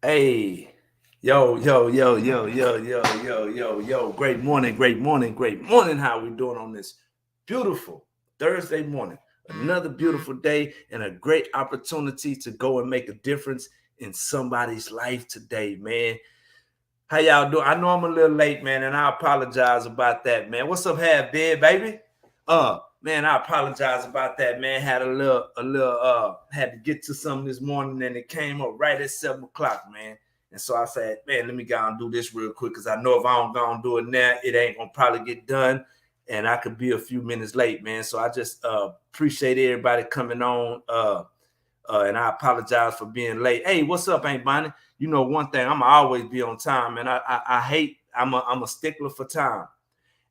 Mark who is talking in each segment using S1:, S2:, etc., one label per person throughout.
S1: Hey, yo. Great morning, great morning, great morning. How we doing on this beautiful Thursday morning? Another beautiful day and a great opportunity to go and make a difference in somebody's life today, man. How y'all doing? I know I'm a little late, man, and I apologize about that, man. What's up, Half Dead, baby? Man, I apologize about that, man. Had had to get to something this morning, and it came up right at 7 o'clock, man. And so I said, man, let me go and do this real quick because I know if I don't go and do it now, it ain't gonna probably get done, and I could be a few minutes late, man. So I just appreciate everybody coming on. And I apologize for being late. Hey, what's up, Aunt Bonnie? You know one thing, I'm always be on time, and I hate I'm a stickler for time.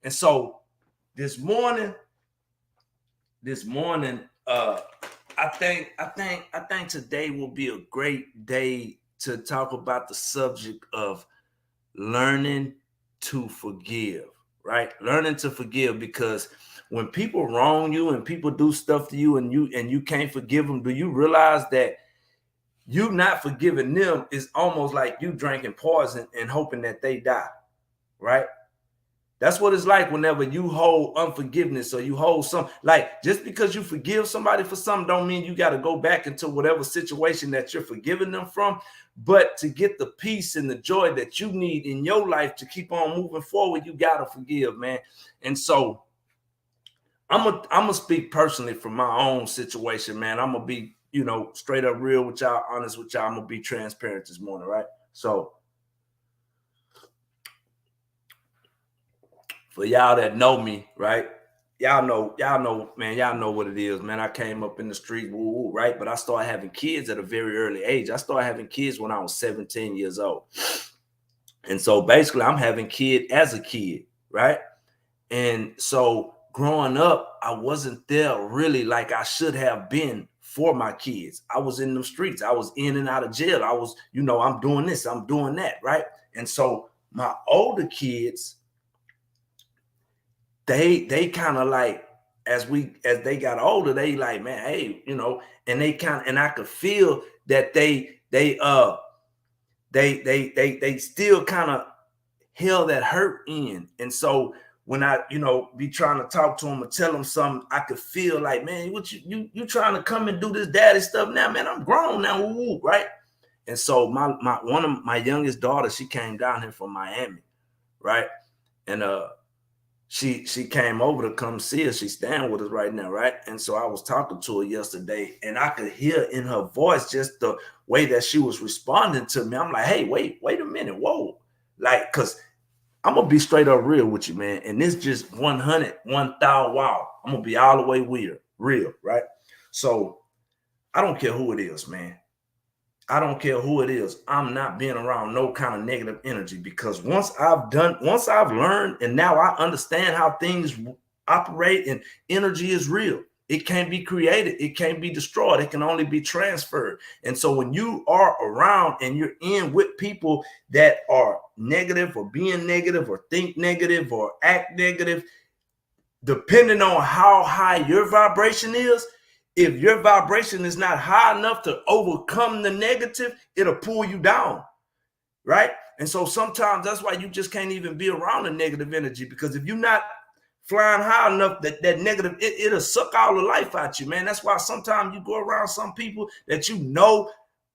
S1: And so this morning, this morning, I think today will be a great day to talk about the subject of learning to forgive, right? Learning to forgive because when people wrong you and people do stuff to you and you can't forgive them, do you realize that you not forgiving them is almost like you drinking poison and hoping that they die, right? That's what it's like whenever you hold unforgiveness or you hold some, like just because you forgive somebody for something don't mean you got to go back into whatever situation that you're forgiving them from. But to get the peace and the joy that you need in your life to keep on moving forward, you got to forgive, man. And so I'm gonna speak personally from my own situation, man. I'm gonna be, straight up real with y'all, honest with y'all. I'm gonna be transparent this morning, right? So for y'all that know me, right? Man, y'all know what it is, man. I came up in the street, right? But I started having kids at a very early age. I started having kids when I was 17 years old. And so basically I'm having kid as a kid, right? And so growing up, I wasn't there really like I should have been for my kids. I was in the streets. I was in and out of jail. I was, I'm doing this, I'm doing that, right? And so my older kids, they kind of like as they got older, they like, man, hey, and they kind of, and I could feel that they still kind of held that hurt in. And so when I, be trying to talk to them or tell them something, I could feel like, man, what you trying to come and do this daddy stuff now, man? I'm grown now, right? And so my one of my youngest daughters, she came down here from Miami, right? And she came over to come see us. She's staying with us right now, right? And so I was talking to her yesterday, and I could hear in her voice just the way that she was responding to me. I'm like, hey, wait a minute, whoa, like, cause I'm gonna be straight up real with you, man. And this just 100, 1,000. Wow, I'm gonna be all the way real, right? So I don't care who it is, man. I don't care who it is. I'm not being around no kind of negative energy because once I've learned and now I understand how things operate and energy is real. It can't be created. It can't be destroyed. It can only be transferred. And so when you are around and you're in with people that are negative or being negative or think negative or act negative, depending on how high your vibration is, if your vibration is not high enough to overcome the negative, it'll pull you down, right? And so sometimes that's why you just can't even be around the negative energy, because if you're not flying high enough, that negative, it'll suck all the life out you, man. That's why sometimes you go around some people that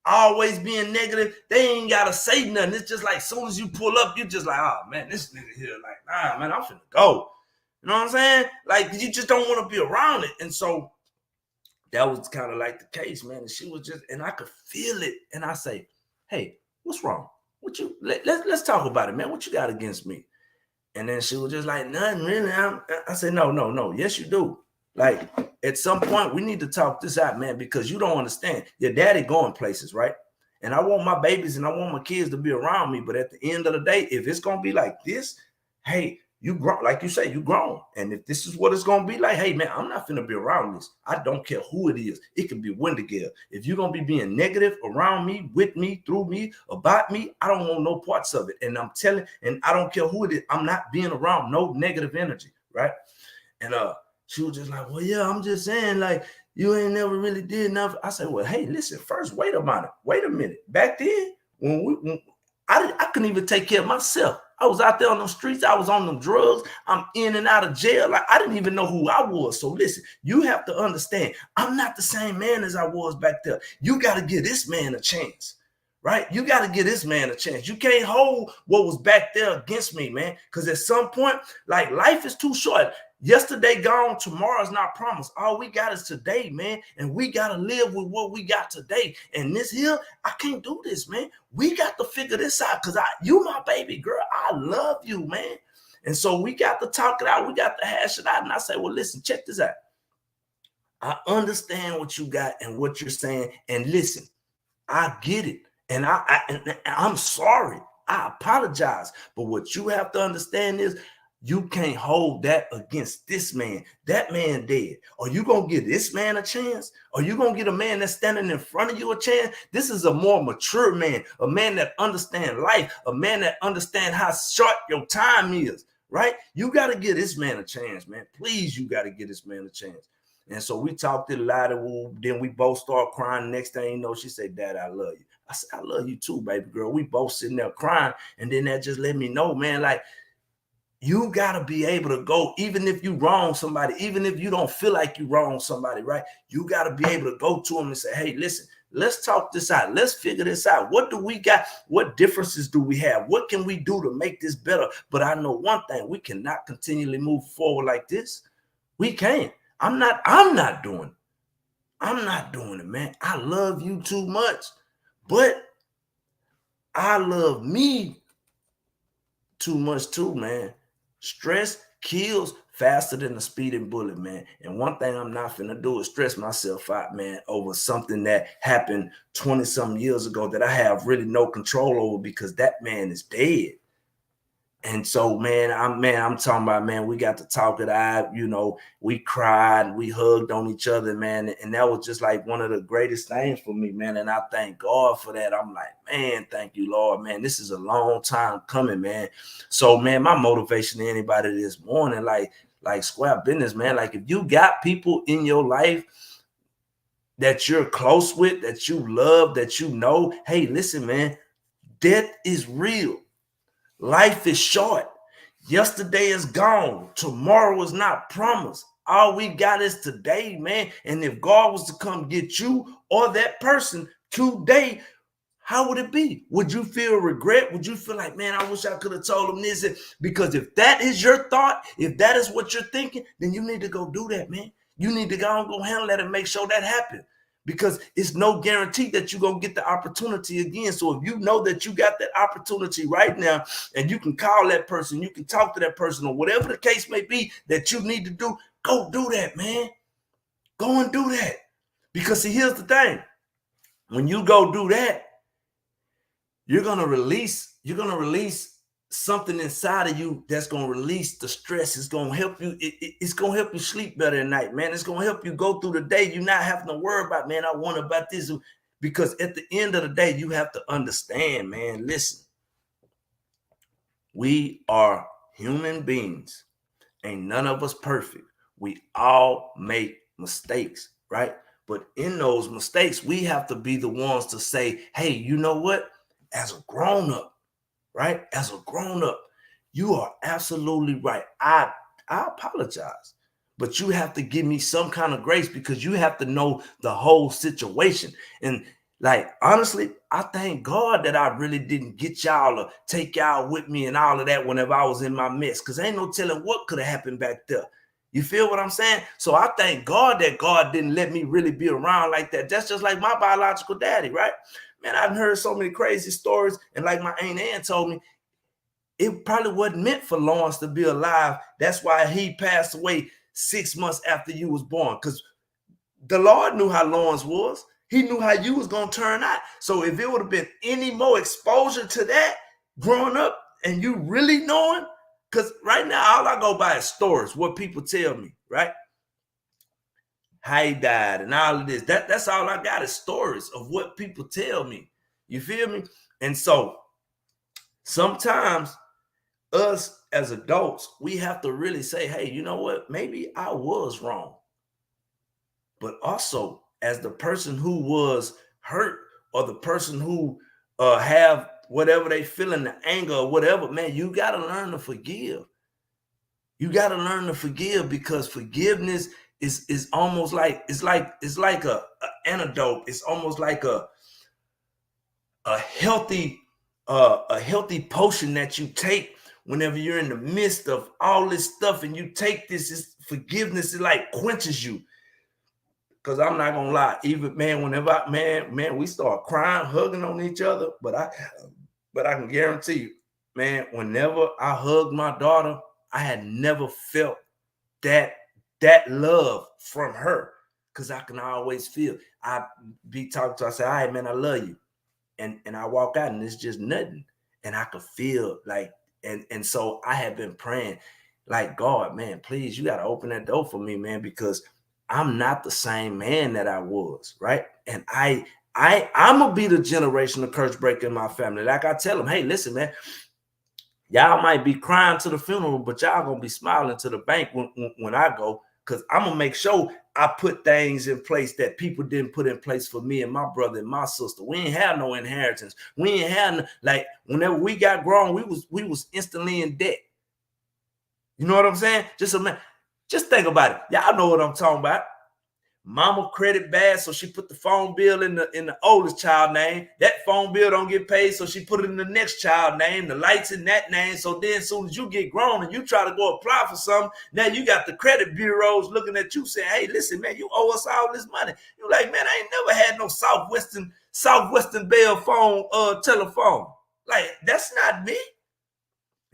S1: always being negative, they ain't gotta say nothing. It's just like as soon as you pull up, you're just like, oh man, this nigga here, like, nah, man, I'm finna go. You know what I'm saying? Like, you just don't want to be around it. And so that was kind of like the case, man. And she was just, and I could feel it. And I say, hey, what's wrong? Let's talk about it, man. What you got against me? And then she was just like, nothing really. I said, no. Yes, you do. Like, at some point, we need to talk this out, man, because you don't understand. Your daddy going places, right? And I want my babies and I want my kids to be around me. But at the end of the day, if it's going to be like this, hey, you grown, like you say, you grown. And if this is what it's gonna be like, hey man, I'm not finna be around this. I don't care who it is. It can be Wendigale. If you're gonna be being negative around me, with me, through me, about me, I don't want no parts of it. And I'm telling, and I don't care who it is, I'm not being around no negative energy, right? And she was just like, well, yeah, I'm just saying, like, you ain't never really did nothing. I said, well, hey, listen, first, wait a minute. Back then, when I couldn't even take care of myself. I was out there on the streets. I was on them drugs. I'm in and out of jail. Like, I didn't even know who I was. So listen, you have to understand, I'm not the same man as I was back there. You got to give this man a chance, right? You got to give this man a chance. You can't hold what was back there against me, man. Because at some point, like, life is too short. Yesterday gone, tomorrow's not promised. All we got is today, man. And we got to live with what we got today. And this here, I can't do this, man. We got to figure this out because you my baby girl. I love you, man. And so we got to talk it out. We got to hash it out. And I say, well, listen, check this out. I understand what you got and what you're saying. And listen, I get it. And I'm sorry. I apologize. But what you have to understand is, you can't hold that against this man. That man dead. Are you going to give this man a chance? Are you going to get a man that's standing in front of you a chance? This is a more mature man, a man that understands life, a man that understands how short your time is, right? You got to give this man a chance, man. Please, you got to give this man a chance. And so we talked it a lot, and then we both start crying. Next thing you know, she said, Dad, I love you. I said, I love you too, baby girl. We both sitting there crying. And then that just let me know, man, like, you got to be able to go, even if you wrong somebody, even if you don't feel like you wrong somebody, right? You got to be able to go to them and say, hey, listen, let's talk this out. Let's figure this out. What do we got? What differences do we have? What can we do to make this better? But I know one thing, we cannot continually move forward like this. We can't. I'm not doing it. I'm not doing it, man. I love you too much, but I love me too much too, man. Stress kills faster than a speeding bullet, man. And one thing I'm not finna do is stress myself out, man, over something that happened 20-something years ago that I have really no control over because that man is dead. And so, man, I'm talking about, man, we got to talk it out. You know, we cried, we hugged on each other, man. And that was just like one of the greatest things for me, man. And I thank God for that. I'm like, man, thank you, Lord, man. This is a long time coming, man. So, man, my motivation to anybody this morning, like square business, man, like if you got people in your life that you're close with, that you love, that you know, hey, listen, man, death is real. Life is short. Yesterday is gone. Tomorrow is not promised. All we got is today, man. And if God was to come get you or that person today, how would it be? Would you feel regret? Would you feel like, man, I wish I could have told him this? Because if that is your thought, if that is what you're thinking, then you need to go do that, man. You need to go handle that and make sure that happens. Because it's no guarantee that you're going to get the opportunity again. So if you know that you got that opportunity right now and you can call that person, you can talk to that person or whatever the case may be that you need to do, go do that, man. Go and do that. Because see, here's the thing. When you go do that, you're going to release something inside of you that's going to release the stress. It's going to help you. It's going to help you sleep better at night, man. It's going to help you go through the day. You're not having to worry about, man, I wonder about this. Because at the end of the day, you have to understand, man, listen, we are human beings. Ain't none of us perfect. We all make mistakes, right? But in those mistakes, we have to be the ones to say, hey, you know what? As a grown-up, right? As a grown-up, you are absolutely right. I apologize, but you have to give me some kind of grace because you have to know the whole situation. And like, honestly, I thank God that I really didn't get y'all to take y'all with me and all of that whenever I was in my mess, because ain't no telling what could have happened back there. You feel what I'm saying? So I thank God that God didn't let me really be around like that. That's just like my biological daddy, right? Man, I've heard so many crazy stories. And like my Aunt Ann told me, it probably wasn't meant for Lawrence to be alive. That's why he passed away 6 months after you was born. Because the Lord knew how Lawrence was. He knew how you was going to turn out. So if it would have been any more exposure to that growing up and you really knowing, because right now, all I go by is stories, what people tell me, right? How he died and all of this. That's all I got is stories of what people tell me. You feel me? And so sometimes us as adults, we have to really say, hey, you know what? Maybe I was wrong. But also as the person who was hurt or the person who have whatever they feeling, the anger or whatever, man, you got to learn to forgive. You got to learn to forgive, because forgiveness is almost like it's like a antidote. It's almost like a healthy a healthy potion that you take whenever you're in the midst of all this stuff, and you take this forgiveness. It like quenches you. Because I'm not gonna lie, even man, whenever man, we start crying, hugging on each other. But I can guarantee you, man, whenever I hugged my daughter, I had never felt that love from her. Because I can always feel. I be talking to her, I say, all right, man, I love you. And I walk out and it's just nothing. And I could feel like, and so I have been praying, like, God, man, please, you got to open that door for me, man, because I'm not the same man that I was, right? And I'm gonna be the generational curse breaker in my family. Like I tell them, hey, listen, man, y'all might be crying to the funeral, but y'all gonna be smiling to the bank when I go, because I'm gonna make sure I put things in place that people didn't put in place for me and my brother and my sister. We ain't have no inheritance. We ain't have no, like, whenever we got grown, we was instantly in debt. You know what I'm saying? Just think about it. Y'all know what I'm talking about. Mama credit bad, so she put the phone bill in the oldest child name. That phone bill don't get paid, so she put it in the next child name. The lights in that name. So then, as soon as you get grown and you try to go apply for something, now you got the credit bureaus looking at you saying, "Hey, listen, man, you owe us all this money." You're like, "Man, I ain't never had no Southwestern Bell phone telephone. Like, that's not me."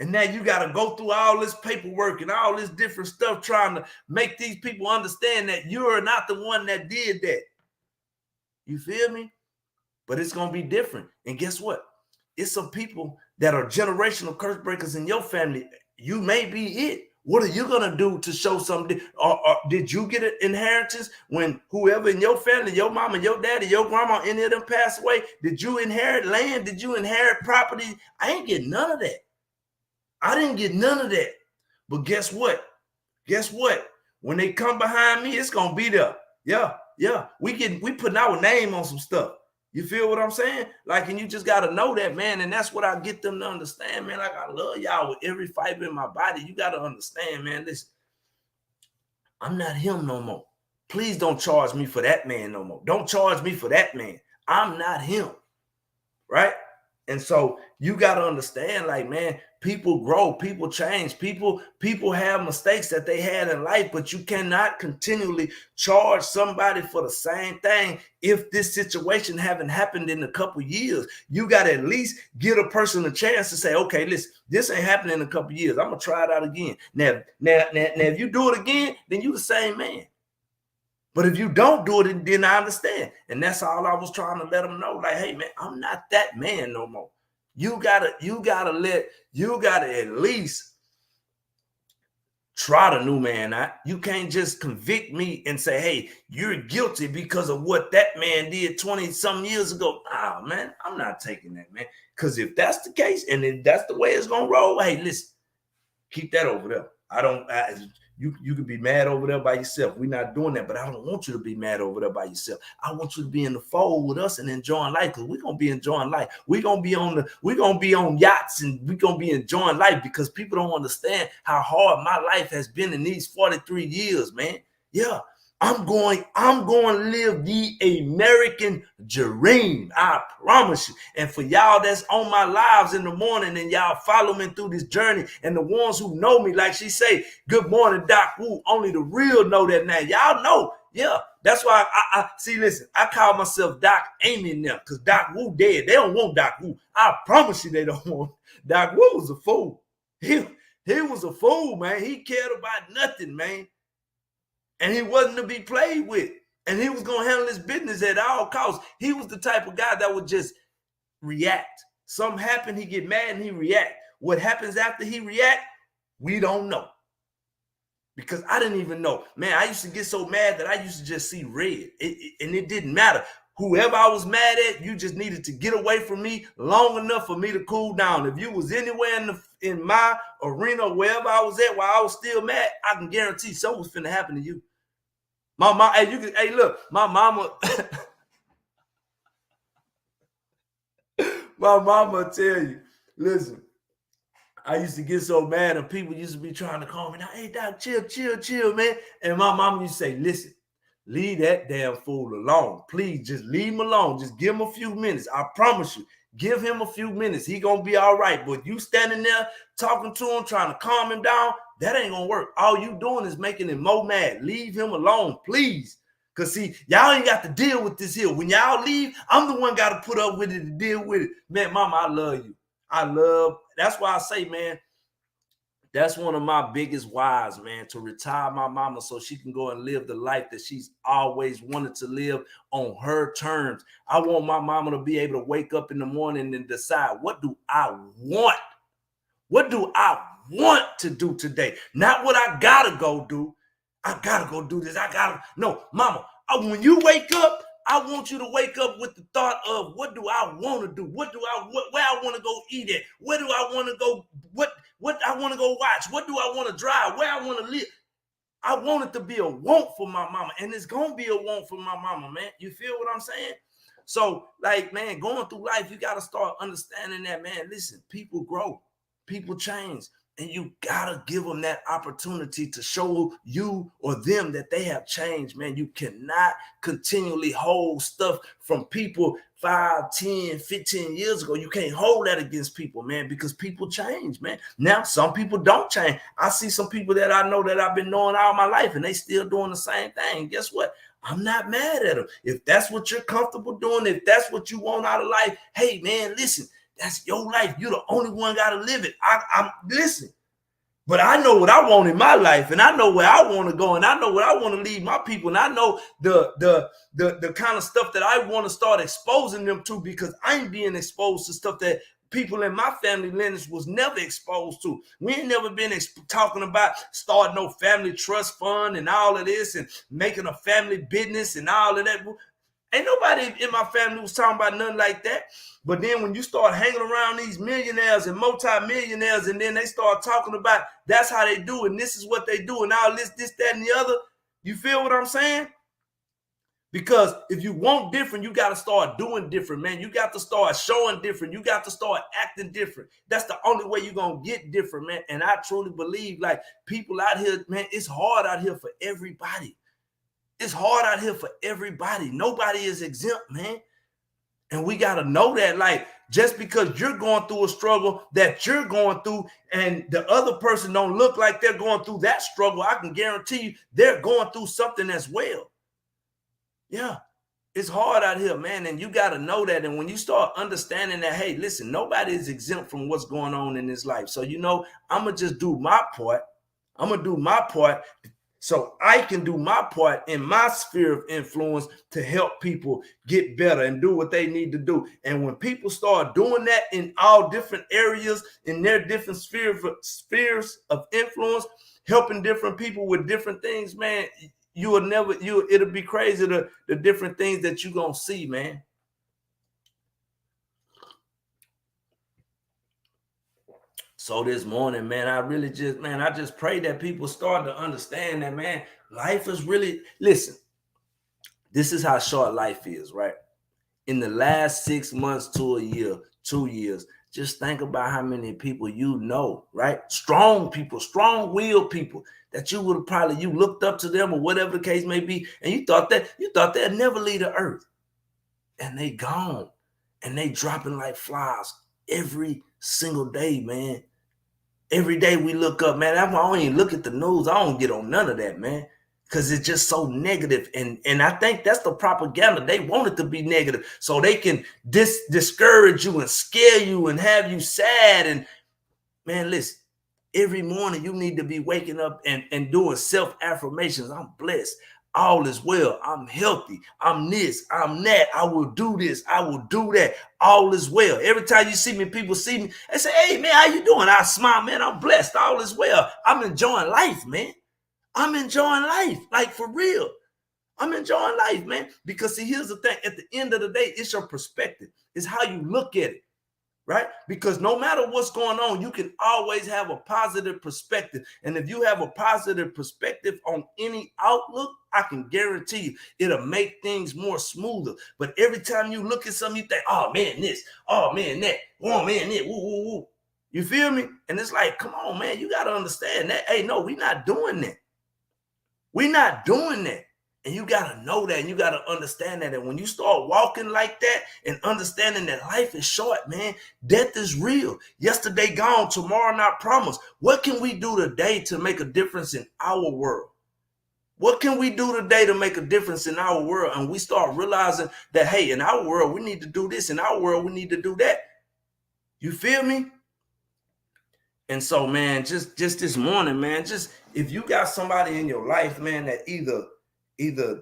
S1: And now you got to go through all this paperwork and all this different stuff trying to make these people understand that you're not the one that did that. You feel me? But it's going to be different. And guess what? It's some people that are generational curse breakers in your family. You may be it. What are you going to do to show something? Or did you get an inheritance when whoever in your family, your mama, your daddy, your grandma, any of them passed away? Did you inherit land? Did you inherit property? I ain't getting none of that. I didn't get none of that. But guess what? Guess what? When they come behind me, it's gonna be there. Yeah. We putting our name on some stuff. You feel what I'm saying? Like, and you just gotta know that, man. And that's what I get them to understand, man. Like, I love y'all with every fiber in my body. You gotta understand, man. Listen, I'm not him no more. Please don't charge me for that man no more. Don't charge me for that man. I'm not him. Right? And so you got to understand, like, man, people grow, people change, people have mistakes that they had in life, but you cannot continually charge somebody for the same thing if this situation haven't happened in a couple years. You got to at least give a person a chance to say, okay, listen, this ain't happening in a couple years. I'm gonna try it out again. Now, if you do it again, then you the same man. But if you don't do it, then I understand. And that's all I was trying to let them know. Like, hey, man, I'm not that man no more. You gotta at least try the new man out. You can't just convict me and say, hey, you're guilty because of what that man did 20-some years ago. Ah, man, I'm not taking that, man. Because if that's the case, and if that's the way it's gonna roll, hey, listen, keep that over there. You can be mad over there by yourself. We're not doing that, but I don't want you to be mad over there by yourself. I want you to be in the fold with us and enjoying life, because we're gonna be enjoying life. We're gonna be on yachts, and we're gonna be enjoying life, because people don't understand how hard my life has been in these 43 years, man. Yeah. I'm going to live the American dream. I promise you. And for y'all that's on my lives in the morning and y'all follow me through this journey, and the ones who know me, like she say, good morning, Doc Wu. Only the real know that name. Y'all know. Yeah. That's why I see, listen, I call myself Doc Amy now, because Doc Wu dead. They don't want Doc Wu. I promise you they don't want. Doc Wu was a fool. He was a fool, man. He cared about nothing, man. And he wasn't to be played with. And he was going to handle his business at all costs. He was the type of guy that would just react. Something happened, he get mad and he react. What happens after he react, we don't know. Because I didn't even know. Man, I used to get so mad that I used to just see red. And it didn't matter. Whoever I was mad at, you just needed to get away from me long enough for me to cool down. If you was anywhere in my arena, wherever I was at, while I was still mad, I can guarantee something was finna happen to you. My mom, look, my mama, My mama tell you, listen, I used to get so mad and people used to be trying to call me. Now, hey, doc, chill, chill, chill, man. And my mama used to say, listen, leave that damn fool alone. Please, just leave him alone. Just give him a few minutes. I promise you, give him a few minutes. He gonna be all right. But you standing there talking to him, trying to calm him down, that ain't gonna work. All you doing is making him more mad. Leave him alone, please. Cause see, y'all ain't got to deal with this here. When y'all leave, I'm the one got to put up with it to deal with it. Man, mama, I love you. That's why I say, man, that's one of my biggest whys, man, to retire my mama so she can go and live the life that she's always wanted to live on her terms. I want my mama to be able to wake up in the morning and decide, what do I want? What do I want to do today? Not what I gotta go do. I gotta go do this. No, mama, when you wake up, I want you to wake up with the thought of, what do I want to do? Where I want to go eat at? Where do I want to go? What I want to go watch? What do I want to drive? Where I want to live? I want it to be a want for my mama, and it's gonna be a want for my mama, man. You feel what I'm saying? So, like, man, going through life, you gotta start understanding that, man. Listen, people grow, people change. And you gotta give them that opportunity to show you or them that they have changed, man. You cannot continually hold stuff from people 5, 10, 15 years ago. You can't hold that against people, man, because people change, man. Now, some people don't change. I see some people that I know that I've been knowing all my life, and they still doing the same thing. Guess what? I'm not mad at them. If that's what you're comfortable doing, if that's what you want out of life, hey, man, listen. That's your life. You're the only one got to live it. I'm listen, but I know what I want in my life, and I know where I want to go, and I know what I want to leave my people, and I know the kind of stuff that I want to start exposing them to, because I'm being exposed to stuff that people in my family lineage was never exposed to. We ain't never been talking about starting no family trust fund and all of this and making a family business and all of that. Ain't nobody in my family was talking about nothing like that. But then when you start hanging around these millionaires and multi-millionaires, and then they start talking about that's how they do it, and this is what they do, and all this, that, and the other, you feel what I'm saying? Because if you want different, you got to start doing different, man. You got to start showing different. You got to start acting different. That's the only way you're going to get different, man. And I truly believe, like, people out here, man, it's hard out here for everybody. It's hard out here for everybody. Nobody is exempt, man. And we got to know that, like, just because you're going through a struggle that you're going through and the other person don't look like they're going through that struggle, I can guarantee you they're going through something as well. Yeah, it's hard out here, man. And you got to know that. And when you start understanding that, hey, listen, nobody is exempt from what's going on in this life. So, I'm going to just do my part. I'm going to do my part so I can do my part in my sphere of influence to help people get better and do what they need to do. And when people start doing that in all different areas, in their different spheres of influence, helping different people with different things, man, it'll be crazy the different things that you're going to see, man. So this morning, man, I just pray that people start to understand that, man, life is really, listen, this is how short life is, right? In the last 6 months to a year, 2 years, just think about how many people right? Strong people, strong-willed people that you looked up to them or whatever the case may be, and you thought they'd never leave the earth. And they gone, and they dropping like flies every single day, man. Every day we look up, man. I don't even look at the news. I don't get on none of that, man, because it's just so negative. And I think that's the propaganda. They want it to be negative so they can discourage you and scare you and have you sad. And, man, listen, every morning you need to be waking up and doing self-affirmations. I'm blessed. All is well. I'm healthy. I'm this. I'm that. I will do this. I will do that. All is well. Every time you see me, people see me, they say, hey, man, how you doing? I smile, man. I'm blessed. All is well. I'm enjoying life, man. I'm enjoying life. Like, for real. I'm enjoying life, man. Because, see, here's the thing. At the end of the day, it's your perspective. It's how you look at it, right? Because no matter what's going on, you can always have a positive perspective. And if you have a positive perspective on any outlook, I can guarantee you it'll make things more smoother. But every time you look at something, you think, oh man, this, oh man, that, oh man, that, woo, woo, woo. You feel me? And it's like, come on, man, you got to understand that. Hey, no, we're not doing that. We're not doing that. And you got to know that, and you got to understand that. And when you start walking like that and understanding that life is short, man, death is real. Yesterday gone, tomorrow not promised. What can we do today to make a difference in our world? What can we do today to make a difference in our world? And we start realizing that, hey, in our world, we need to do this. In our world, we need to do that. You feel me? And so, man, just this morning, man, just if you got somebody in your life, man, that either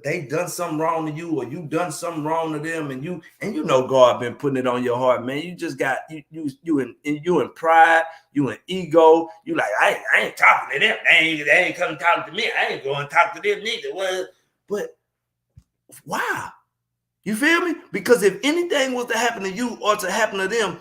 S1: they done something wrong to you or you done something wrong to them, and you know God been putting it on your heart, man. You just got you in pride, you in ego. You like, I ain't talking to them. They ain't coming talk to me. I ain't going to talk to them neither. Well, but why? You feel me? Because if anything was to happen to you or to happen to them,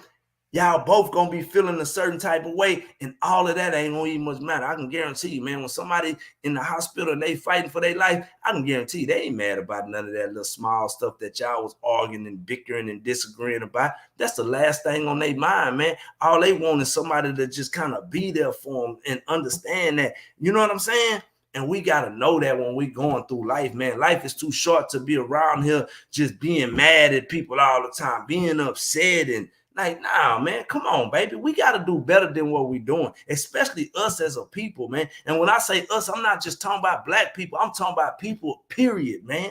S1: y'all both gonna be feeling a certain type of way, and all of that ain't gonna even much matter. I can guarantee you, man, when somebody in the hospital and they fighting for their life, I can guarantee you they ain't mad about none of that little small stuff that y'all was arguing and bickering and disagreeing about. That's the last thing on their mind, man. All they want is somebody to just kind of be there for them and understand that. You know what I'm saying? And we got to know that when we going through life, man. Life is too short to be around here just being mad at people all the time, being upset and like, nah, man, come on, baby. We got to do better than what we're doing, especially us as a people, man. And when I say us, I'm not just talking about black people. I'm talking about people, period, man.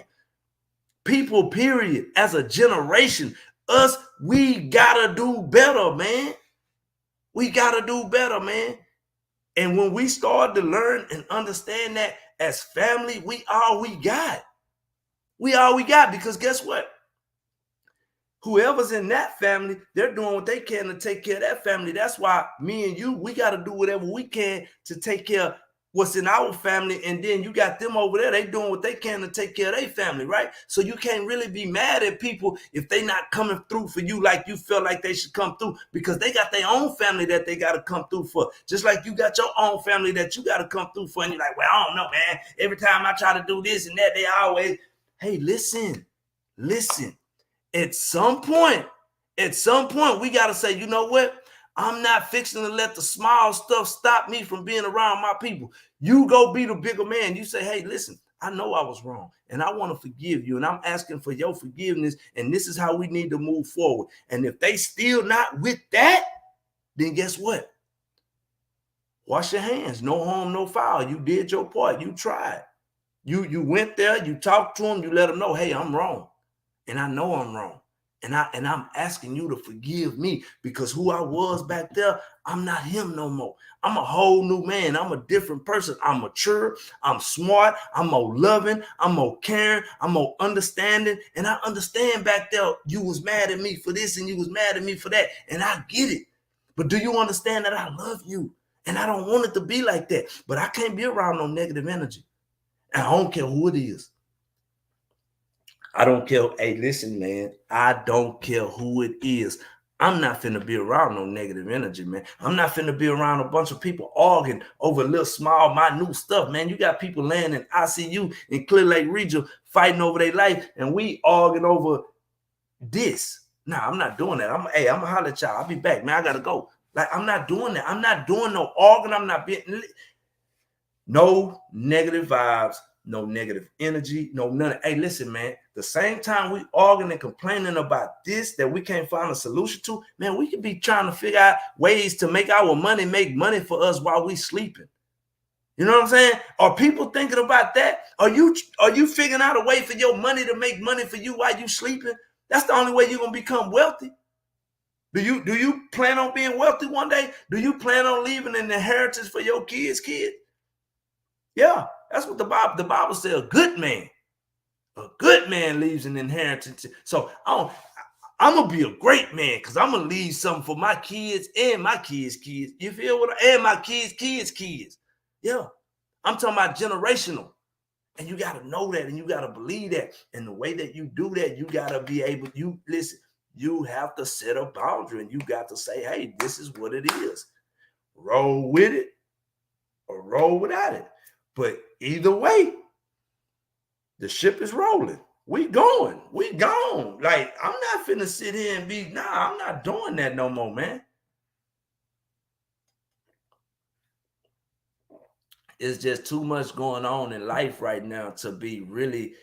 S1: People, period. As a generation, us, we got to do better, man. We got to do better, man. And when we start to learn and understand that as family, we all we got. We all we got, because guess what? Whoever's in that family, they're doing what they can to take care of that family. That's why me and you, we got to do whatever we can to take care of what's in our family. And then you got them over there, they doing what they can to take care of their family, right? So you can't really be mad at people if they not coming through for you like you feel like they should come through, because they got their own family that they got to come through for. Just like you got your own family that you got to come through for. And you're like, well, I don't know, man. Every time I try to do this and that, they always, hey, listen. At some point, we got to say, you know what? I'm not fixing to let the small stuff stop me from being around my people. You go be the bigger man. You say, hey, listen, I know I was wrong and I want to forgive you. And I'm asking for your forgiveness. And this is how we need to move forward. And if they still not with that, then guess what? Wash your hands. No harm, no foul. You did your part. You tried. You went there. You talked to them. You let them know, hey, I'm wrong. And I know I'm wrong. And I'm asking you to forgive me, because who I was back there, I'm not him no more. I'm a whole new man. I'm a different person. I'm mature. I'm smart. I'm more loving. I'm more caring. I'm more understanding. And I understand back there you was mad at me for this and you was mad at me for that. And I get it. But do you understand that I love you? And I don't want it to be like that. But I can't be around no negative energy. And I don't care who it is. I don't care. Hey, listen, man, I don't care who it is. I'm not finna be around no negative energy, man. I'm not finna be around a bunch of people arguing over little small, minute stuff, man. You got people laying in ICU in Clear Lake Regional fighting over their life, and we arguing over this. Nah, I'm not doing that. I'm gonna holler at y'all. I'll be back, man. I gotta go. Like, I'm not doing that. I'm not doing no arguing. I'm not being no negative vibes. No negative energy, no none. Hey, listen, man, the same time we arguing and complaining about this that we can't find a solution to, man, we could be trying to figure out ways to make our money make money for us while we sleeping. You know what I'm saying? Are people thinking about that? Are you figuring out a way for your money to make money for you while you sleeping? That's the only way you're gonna become wealthy. Do you plan on being wealthy one day? Do you plan on leaving an inheritance for your kids? Yeah. That's what the Bible says. A good man leaves an inheritance. So I'm gonna be a great man, because I'm gonna leave something for my kids and my kids' kids. You feel what? And my kids. Yeah, I'm talking about generational. And you gotta know that, and you gotta believe that. And the way that you do that, you gotta be able. You listen. you have to set a boundary and you got to say, hey, this is what it is. Roll with it or roll without it. But either way, the ship is rolling. We going. We gone. Like, I'm not finna sit here and be, I'm not doing that no more, man. It's just too much going on in life right now to be really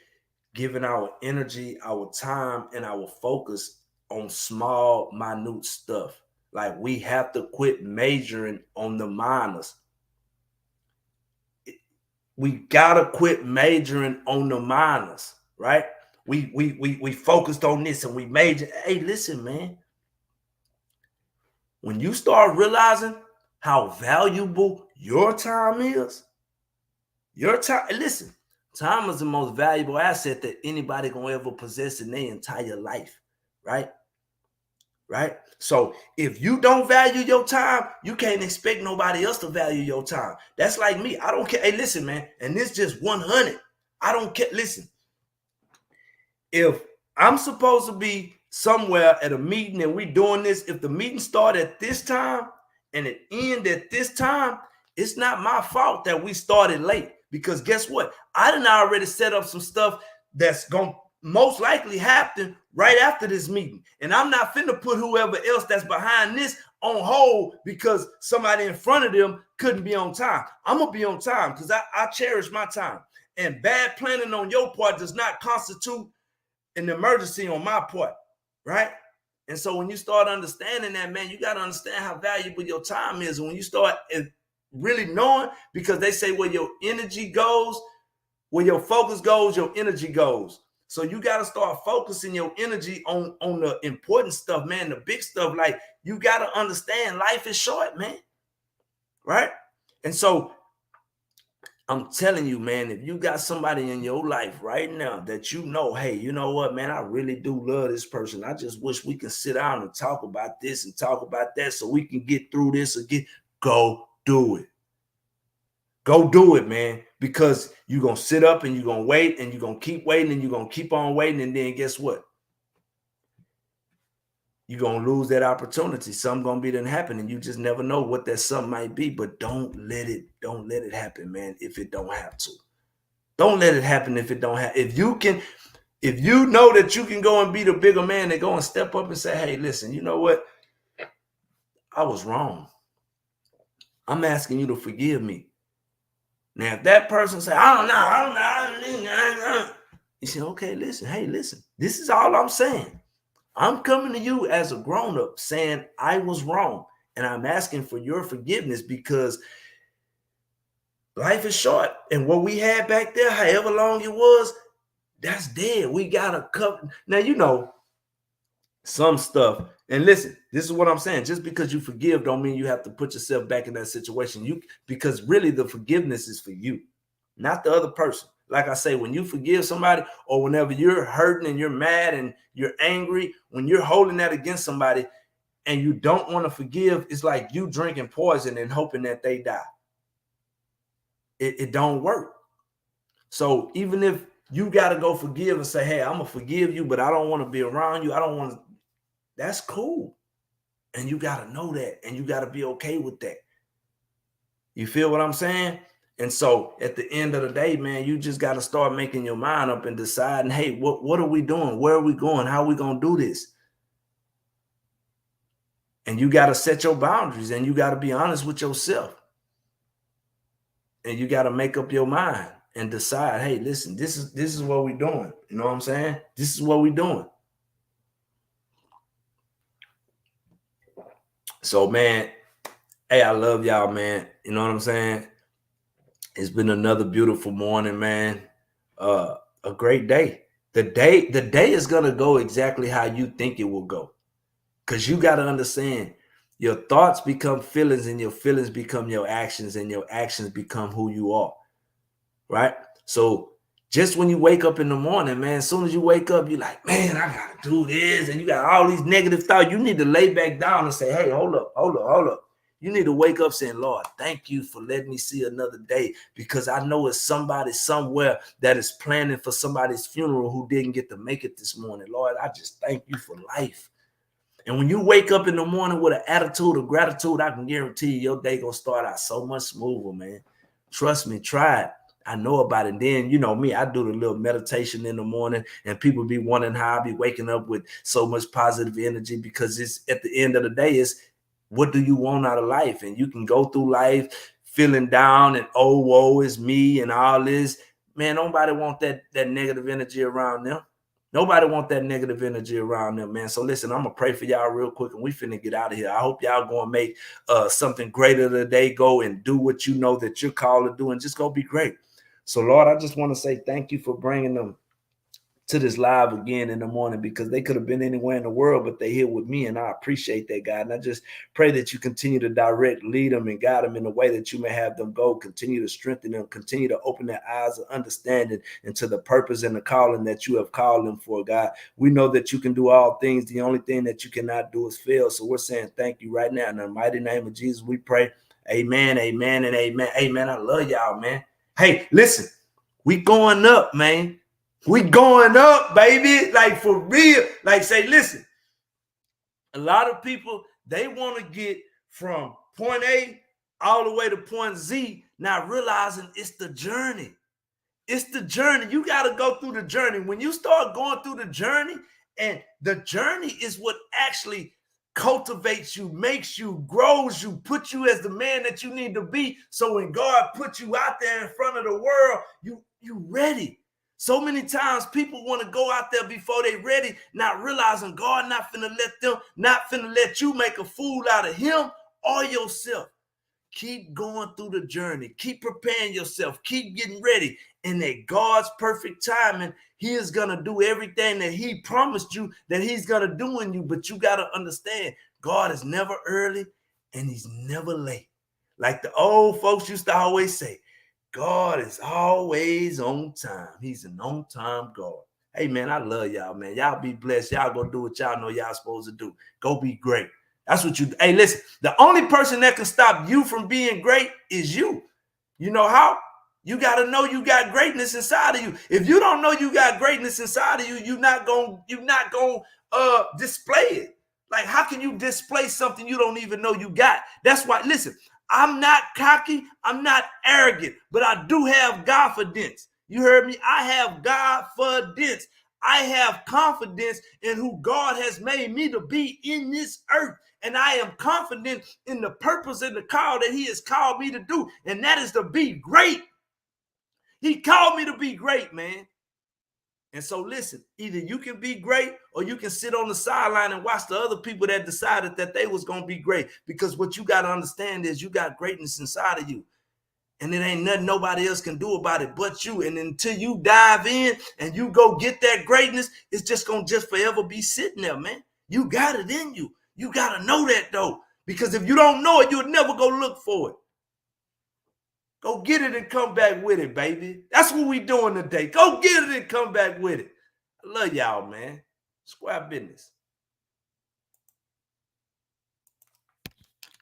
S1: giving our energy, our time, and our focus on small, minute stuff. Like, we have to quit majoring on the minors. We gotta quit majoring on the minors, right? We focused on this and we majored. Hey, listen, man. When you start realizing how valuable your time is, listen, time is the most valuable asset that anybody gonna ever possess in their entire life, right? Right? So if you don't value your time, you can't expect nobody else to value your time. That's like me. I don't care. Hey, listen, man, and this just 100. I don't care. Listen, if I'm supposed to be somewhere at a meeting and we doing this, if the meeting start at this time and it end at this time, it's not my fault that we started late. Because guess what? I done already set up some stuff that's going to most likely happen right after this meeting. And I'm not finna put whoever else that's behind this on hold because somebody in front of them couldn't be on time. I'm going to be on time because I cherish my time. And bad planning on your part does not constitute an emergency on my part, right? And so when you start understanding that, man, you got to understand how valuable your time is. And when you start really knowing, because they say where your energy goes, where your focus goes, your energy goes. So you got to start focusing your energy on the important stuff, man, the big stuff. Like, you got to understand life is short, man, right? And so I'm telling you, man, if you got somebody in your life right now that you know, hey, you know what, man, I really do love this person. I just wish we can sit down and talk about this and talk about that so we can get through this again. Go do it. Go do it, man, because you're going to sit up and you're going to wait and you're going to keep waiting and you're going to keep on waiting. And then guess what? You're going to lose that opportunity. Something going to be done happen and you just never know what that something might be. But don't let it happen, man, if it don't have to. Don't let it happen if it don't have. If you know that you can go and be the bigger man, then go and step up and say, hey, listen, you know what? I was wrong. I'm asking you to forgive me. Now, if that person say, I don't know. You say, okay, listen, hey, listen, this is all I'm saying. I'm coming to you as a grown-up saying I was wrong. And I'm asking for your forgiveness because life is short. And what we had back there, however long it was, that's dead. We got to cover. Now, you know, some stuff. And listen, this is what I'm saying. Just because you forgive don't mean you have to put yourself back in that situation. Because really the forgiveness is for you, not the other person. Like I say, when you forgive somebody or whenever you're hurting and you're mad and you're angry, when you're holding that against somebody and you don't want to forgive, it's like you drinking poison and hoping that they die. It don't work. So even if you got to go forgive and say, hey, I'm going to forgive you, but I don't want to be around you. I don't want to. That's cool. And you got to know that. And you got to be okay with that. You feel what I'm saying? And so at the end of the day, man, you just got to start making your mind up and deciding, hey, what are we doing? Where are we going? How are we going to do this? And you got to set your boundaries and you got to be honest with yourself. And you got to make up your mind and decide, hey, listen, this is what we're doing. You know what I'm saying? This is what we're doing. So, man, hey, I love y'all, man. You know what I'm saying? It's been another beautiful morning, man. A great day. The day is gonna go exactly how you think it will go. Because you got to understand, your thoughts become feelings and your feelings become your actions and your actions become who you are. Right? So just when you wake up in the morning, man, as soon as you wake up, you're like, man, I gotta do this. And you got all these negative thoughts. You need to lay back down and say, hey, hold up. You need to wake up saying, Lord, thank you for letting me see another day, because I know it's somebody somewhere that is planning for somebody's funeral who didn't get to make it this morning. Lord, I just thank you for life. And when you wake up in the morning with an attitude of gratitude, I can guarantee you your day gonna start out so much smoother, man. Trust me, try it. I know about it. Then, you know me, I do the little meditation in the morning, and people be wondering how I be waking up with so much positive energy, because it's at the end of the day, it's what do you want out of life? And you can go through life feeling down and, oh, woe is me and all this. Man, nobody want that negative energy around them. Nobody want that negative energy around them, man. So listen, I'm gonna pray for y'all real quick, and we finna get out of here. I hope y'all gonna make something greater today. Go and do what you know that you're called to do, and just go be great. So Lord, I just want to say thank you for bringing them to this live again in the morning, because they could have been anywhere in the world, but they're here with me, and I appreciate that, God. And I just pray that you continue to direct, lead them, and guide them in the way that you may have them go. Continue to strengthen them, continue to open their eyes of understanding into the purpose and the calling that you have called them for, God. We know that you can do all things. The only thing that you cannot do is fail. So we're saying thank you right now. In the mighty name of Jesus, we pray. Amen, amen, and amen. Amen. I love y'all, man. Hey, listen, we going up, man. We going up, baby. Like, for real. Like, say, listen, a lot of people, they want to get from point A all the way to point Z, not realizing it's the journey. It's the journey. You got to go through the journey. When you start going through the journey, and the journey is what actually cultivates you, makes you, grows you, puts you as the man that you need to be. So when God puts you out there in front of the world, you ready. So many times people want to go out there before they ready, not realizing God not finna let you make a fool out of him or yourself. Keep going through the journey. Keep preparing yourself. Keep getting ready. And at God's perfect timing, he is going to do everything that he promised you that he's going to do in you. But you got to understand, God is never early and he's never late. Like the old folks used to always say, God is always on time. He's an on-time God. Hey, man, I love y'all, man. Y'all be blessed. Y'all go do what y'all know y'all supposed to do. Go be great. That's what you do. Hey, listen, the only person that can stop you from being great is you. You know how? You got to know you got greatness inside of you. If you don't know you got greatness inside of you, you're not going to display it. Like, how can you display something you don't even know you got? That's why, listen, I'm not cocky, I'm not arrogant, but I do have confidence. You heard me? I have confidence. I have confidence in who God has made me to be in this earth. And I am confident in the purpose and the call that he has called me to do. And that is to be great. He called me to be great, man. And so listen, either you can be great or you can sit on the sideline and watch the other people that decided that they was going to be great. Because what you got to understand is you got greatness inside of you. And it ain't nothing nobody else can do about it but you. And until you dive in and you go get that greatness, it's just going to just forever be sitting there, man. You got it in you. You got to know that, though. Because if you don't know it, you'll never go look for it. Go get it and come back with it, baby. That's what we doing today. Go get it and come back with it. I love y'all, man. Square business.